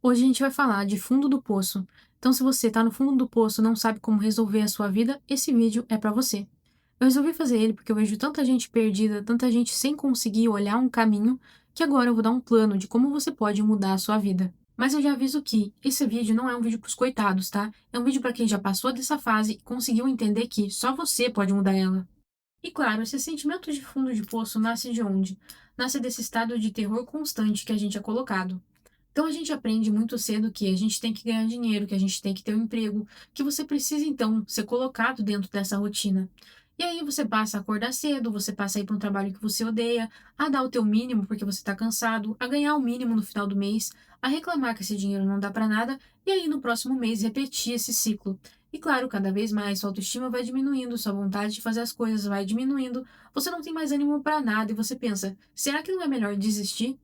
Hoje a gente vai falar de fundo do poço. Então, se você está no fundo do poço e não sabe como resolver a sua vida, esse vídeo é para você. Eu resolvi fazer ele porque eu vejo tanta gente perdida, tanta gente sem conseguir olhar um caminho, que agora eu vou dar um plano de como você pode mudar a sua vida. Mas eu já aviso que esse vídeo não é um vídeo para os coitados, tá? É um vídeo para quem já passou dessa fase e conseguiu entender que só você pode mudar ela. E claro, esse sentimento de fundo de poço nasce de onde? Nasce desse estado de terror constante que a gente é colocado. Então a gente aprende muito cedo que a gente tem que ganhar dinheiro, que a gente tem que ter um emprego, que você precisa então ser colocado dentro dessa rotina. E aí você passa a acordar cedo, você passa a ir para um trabalho que você odeia, a dar o teu mínimo porque você está cansado, a ganhar o mínimo no final do mês, a reclamar que esse dinheiro não dá para nada, e aí no próximo mês repetir esse ciclo. E claro, cada vez mais sua autoestima vai diminuindo, sua vontade de fazer as coisas vai diminuindo, você não tem mais ânimo para nada e você pensa: será que não é melhor desistir?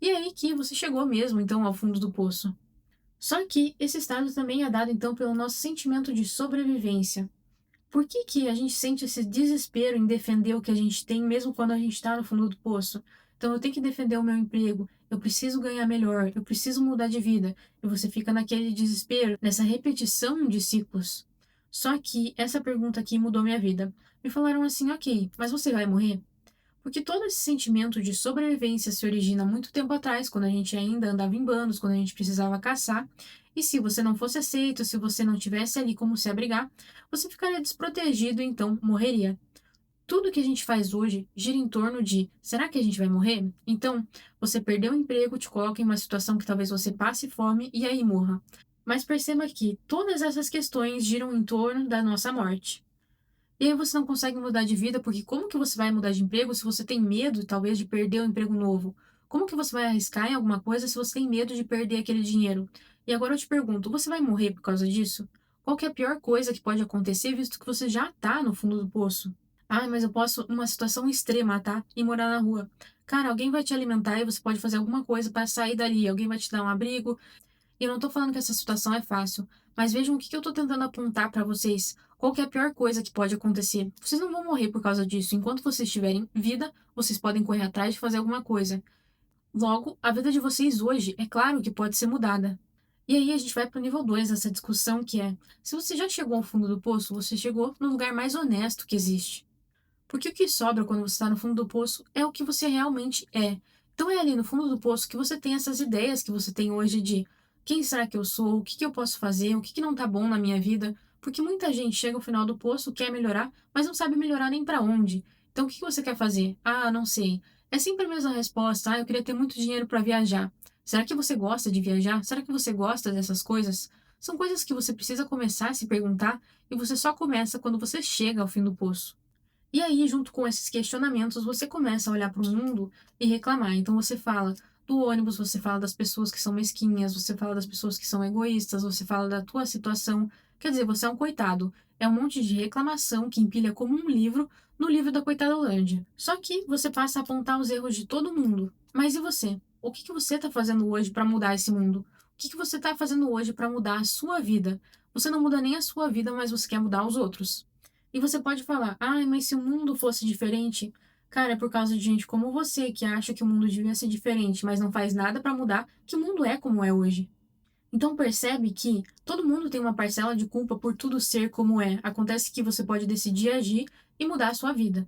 E é aí que você chegou mesmo, então, ao fundo do poço. Só que esse estado também é dado, então, pelo nosso sentimento de sobrevivência. Por que que a gente sente esse desespero em defender o que a gente tem, mesmo quando a gente está no fundo do poço? Então, eu tenho que defender o meu emprego, eu preciso ganhar melhor, eu preciso mudar de vida. E você fica naquele desespero, nessa repetição de ciclos. Só que essa pergunta aqui mudou minha vida. Me falaram assim: ok, mas você vai morrer? Porque todo esse sentimento de sobrevivência se origina muito tempo atrás, quando a gente ainda andava em bandos, quando a gente precisava caçar. E se você não fosse aceito, se você não tivesse ali como se abrigar, você ficaria desprotegido e então morreria. Tudo que a gente faz hoje gira em torno de: será que a gente vai morrer? Então, você perdeu o emprego, te coloca em uma situação que talvez você passe fome e aí morra. Mas perceba que todas essas questões giram em torno da nossa morte. E aí você não consegue mudar de vida, porque como que você vai mudar de emprego se você tem medo, talvez, de perder o emprego novo? Como que você vai arriscar em alguma coisa se você tem medo de perder aquele dinheiro? E agora eu te pergunto, você vai morrer por causa disso? Qual que é a pior coisa que pode acontecer, visto que você já tá no fundo do poço? Ah, mas eu posso, numa situação extrema, tá? E morar na rua. Cara, alguém vai te alimentar e você pode fazer alguma coisa para sair dali. Alguém vai te dar um abrigo, e eu não tô falando que essa situação é fácil, mas vejam o que que eu tô tentando apontar pra vocês. Qual que é a pior coisa que pode acontecer? Vocês não vão morrer por causa disso. Enquanto vocês tiverem vida, vocês podem correr atrás de fazer alguma coisa. Logo, a vida de vocês hoje, é claro que pode ser mudada. E aí a gente vai pro nível 2 dessa discussão, que é: se você já chegou ao fundo do poço, você chegou no lugar mais honesto que existe. Porque o que sobra quando você está no fundo do poço é o que você realmente é. Então é ali no fundo do poço que você tem essas ideias que você tem hoje de: quem será que eu sou, o que que eu posso fazer, o que que não tá bom na minha vida. Porque muita gente chega ao final do poço, quer melhorar, mas não sabe melhorar nem para onde. Então o que que você quer fazer? Ah, não sei. É sempre a mesma resposta: ah, eu queria ter muito dinheiro para viajar. Será que você gosta de viajar? Será que você gosta dessas coisas? São coisas que você precisa começar a se perguntar, e você só começa quando você chega ao fim do poço. E aí, junto com esses questionamentos, você começa a olhar para o mundo e reclamar. Então, você fala do ônibus, você fala das pessoas que são mesquinhas, você fala das pessoas que são egoístas, você fala da tua situação. Quer dizer, você é um coitado. É um monte de reclamação que empilha como um livro no livro da Coitadolândia. Só que você passa a apontar os erros de todo mundo. Mas e você? O que que você está fazendo hoje para mudar esse mundo? O que que você está fazendo hoje para mudar a sua vida? Você não muda nem a sua vida, mas você quer mudar os outros. E você pode falar: ai, mas se o mundo fosse diferente. Cara, é por causa de gente como você que acha que o mundo devia ser diferente, mas não faz nada para mudar, que o mundo é como é hoje. Então percebe que todo mundo tem uma parcela de culpa por tudo ser como é. Acontece que você pode decidir agir e mudar a sua vida.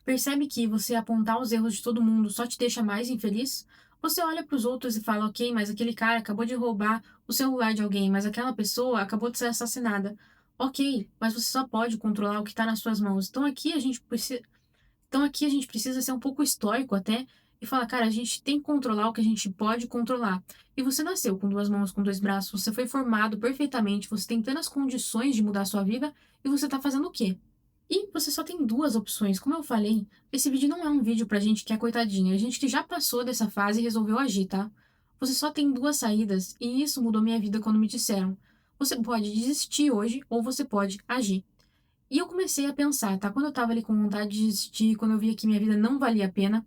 Percebe que você apontar os erros de todo mundo só te deixa mais infeliz? Você olha para os outros e fala: ok, mas aquele cara acabou de roubar o celular de alguém, mas aquela pessoa acabou de ser assassinada. Ok, mas você só pode controlar o que está nas suas mãos. Então aqui a gente precisa ser um pouco estoico até e falar: cara, a gente tem que controlar o que a gente pode controlar. E você nasceu com duas mãos, com dois braços, você foi formado perfeitamente, você tem plenas condições de mudar a sua vida, e você está fazendo o quê? E você só tem duas opções. Como eu falei, esse vídeo não é um vídeo pra gente que é coitadinha, é gente que já passou dessa fase e resolveu agir, tá? Você só tem duas saídas, e isso mudou minha vida quando me disseram: você pode desistir hoje ou você pode agir. E eu comecei a pensar, tá? Quando eu tava ali com vontade de desistir, quando eu via que minha vida não valia a pena,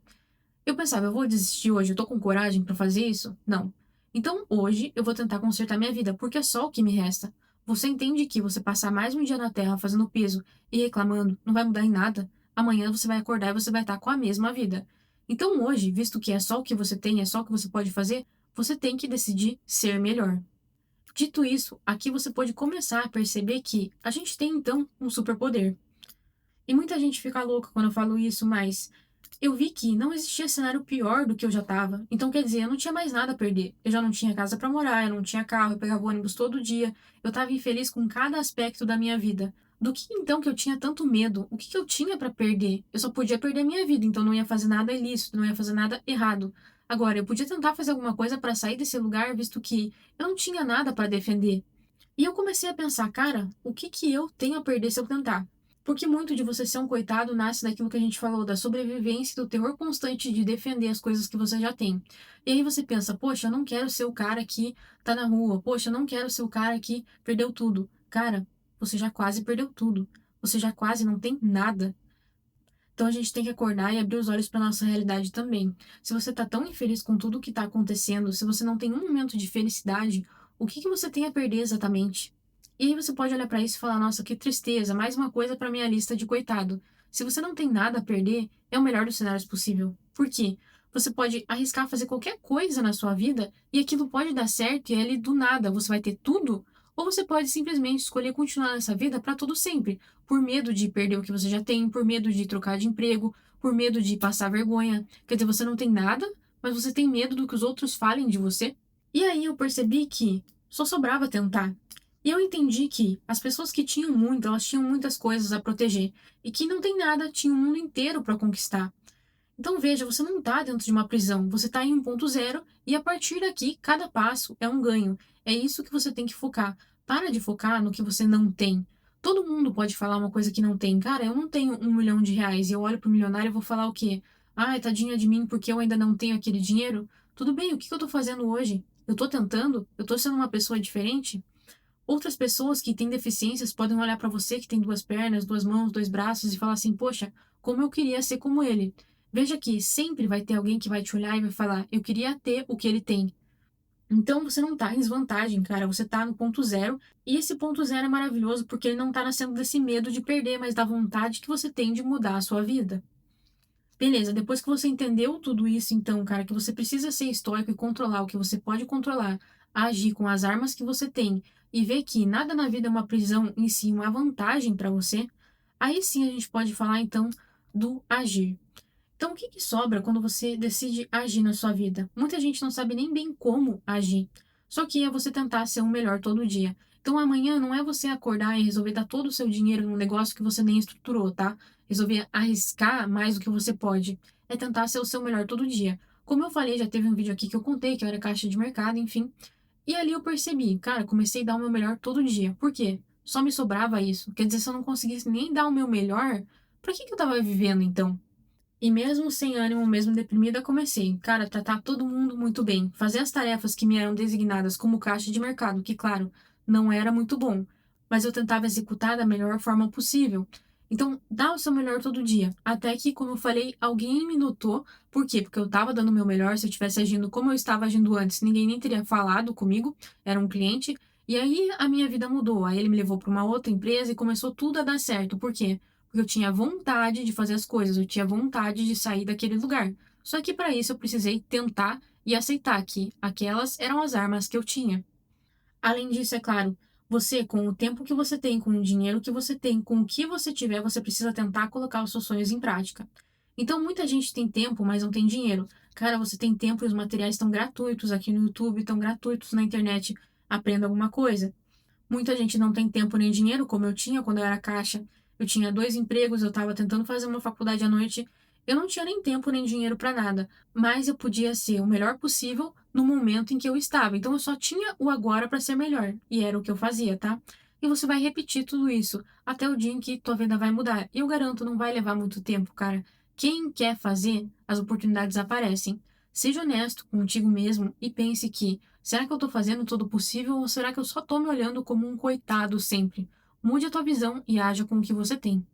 eu pensava: eu vou desistir hoje, eu tô com coragem pra fazer isso? Não. Então hoje eu vou tentar consertar minha vida, porque é só o que me resta. Você entende que você passar mais um dia na Terra fazendo peso e reclamando não vai mudar em nada? Amanhã você vai acordar e você vai estar com a mesma vida. Então hoje, visto que é só o que você tem, é só o que você pode fazer, você tem que decidir ser melhor. Dito isso, aqui você pode começar a perceber que a gente tem então um superpoder. E muita gente fica louca quando eu falo isso, mas eu vi que não existia cenário pior do que eu já estava. Então, quer dizer, eu não tinha mais nada a perder. Eu já não tinha casa para morar, eu não tinha carro, eu pegava ônibus todo dia. Eu estava infeliz com cada aspecto da minha vida. Do que então que eu tinha tanto medo? O que que eu tinha para perder? Eu só podia perder a minha vida, então não ia fazer nada ilícito, não ia fazer nada errado. Agora, eu podia tentar fazer alguma coisa para sair desse lugar, visto que eu não tinha nada para defender. E eu comecei a pensar, cara, o que que eu tenho a perder se eu tentar? Porque muito de você ser um coitado nasce daquilo que a gente falou, da sobrevivência e do terror constante de defender as coisas que você já tem. E aí você pensa, poxa, eu não quero ser o cara que tá na rua, poxa, eu não quero ser o cara que perdeu tudo. Cara, você já quase perdeu tudo. Você já quase não tem nada. Então a gente tem que acordar e abrir os olhos para nossa realidade também. Se você tá tão infeliz com tudo que tá acontecendo, se você não tem um momento de felicidade, o que que você tem a perder exatamente? E aí você pode olhar para isso e falar: "Nossa, que tristeza, mais uma coisa para minha lista de coitado". Se você não tem nada a perder, é o melhor dos cenários possível. Por quê? Você pode arriscar fazer qualquer coisa na sua vida e aquilo pode dar certo e ali do nada você vai ter tudo, ou você pode simplesmente escolher continuar nessa vida para todo sempre por medo de perder o que você já tem, por medo de trocar de emprego, por medo de passar vergonha. Quer dizer, você não tem nada, mas você tem medo do que os outros falem de você. E aí eu percebi que só sobrava tentar. E eu entendi que as pessoas que tinham muito, elas tinham muitas coisas a proteger, e que não tem nada, tinha o mundo inteiro para conquistar. Então veja, você não está dentro de uma prisão, você está em um ponto zero e a partir daqui, cada passo é um ganho. É isso que você tem que focar. Para de focar no que você não tem. Todo mundo pode falar uma coisa que não tem. Cara, eu não tenho R$ 1 milhão e eu olho pro milionário e vou falar o quê? Ai, tadinha de mim porque eu ainda não tenho aquele dinheiro. Tudo bem, o que que eu tô fazendo hoje? Eu tô tentando? Eu tô sendo uma pessoa diferente? Outras pessoas que têm deficiências podem olhar para você que tem 2 pernas, 2 mãos, 2 braços e falar assim: poxa, como eu queria ser como ele. Veja que sempre vai ter alguém que vai te olhar e vai falar: eu queria ter o que ele tem. Então você não tá em desvantagem, cara, você tá no ponto zero. E esse ponto zero é maravilhoso porque ele não tá nascendo desse medo de perder, mas da vontade que você tem de mudar a sua vida. Beleza, depois que você entendeu tudo isso, então, cara, que você precisa ser estoico e controlar o que você pode controlar, agir com as armas que você tem e ver que nada na vida é uma prisão em si, uma vantagem para você, aí sim a gente pode falar então do agir. Então, o que que sobra quando você decide agir na sua vida? Muita gente não sabe nem bem como agir. Só que é você tentar ser o melhor todo dia. Então, amanhã não é você acordar e resolver dar todo o seu dinheiro num negócio que você nem estruturou, tá? Resolver arriscar mais do que você pode. É tentar ser o seu melhor todo dia. Como eu falei, já teve um vídeo aqui que eu contei que eu era caixa de mercado, enfim. E ali eu percebi, cara, comecei a dar o meu melhor todo dia. Por quê? Só me sobrava isso. Quer dizer, se eu não conseguisse nem dar o meu melhor, pra que que eu tava vivendo então? E mesmo sem ânimo, mesmo deprimida, comecei, cara, tratar todo mundo muito bem, fazer as tarefas que me eram designadas como caixa de mercado, que, claro, não era muito bom, mas eu tentava executar da melhor forma possível. Então, dá o seu melhor todo dia. Até que, como eu falei, alguém me notou. Por quê? Porque eu estava dando o meu melhor. Se eu tivesse agindo como eu estava agindo antes, ninguém nem teria falado comigo. Era um cliente. E aí a minha vida mudou. Aí ele me levou para uma outra empresa e começou tudo a dar certo. Por quê? Porque eu tinha vontade de fazer as coisas, eu tinha vontade de sair daquele lugar. Só que para isso eu precisei tentar e aceitar que aquelas eram as armas que eu tinha. Além disso, é claro, você, com o tempo que você tem, com o dinheiro que você tem, com o que você tiver, você precisa tentar colocar os seus sonhos em prática. Então, muita gente tem tempo, mas não tem dinheiro. Cara, você tem tempo e os materiais estão gratuitos aqui no YouTube, estão gratuitos na internet. Aprenda alguma coisa. Muita gente não tem tempo nem dinheiro, como eu tinha quando eu era caixa. Eu tinha 2 empregos, eu estava tentando fazer uma faculdade à noite. Eu não tinha nem tempo nem dinheiro para nada, mas eu podia ser o melhor possível no momento em que eu estava. Então eu só tinha o agora para ser melhor, e era o que eu fazia, tá? E você vai repetir tudo isso até o dia em que tua vida vai mudar. E eu garanto, não vai levar muito tempo, cara. Quem quer fazer, as oportunidades aparecem. Seja honesto contigo mesmo e pense que será que eu tô fazendo todo o possível ou será que eu só tô me olhando como um coitado sempre? Mude a tua visão e haja com o que você tem.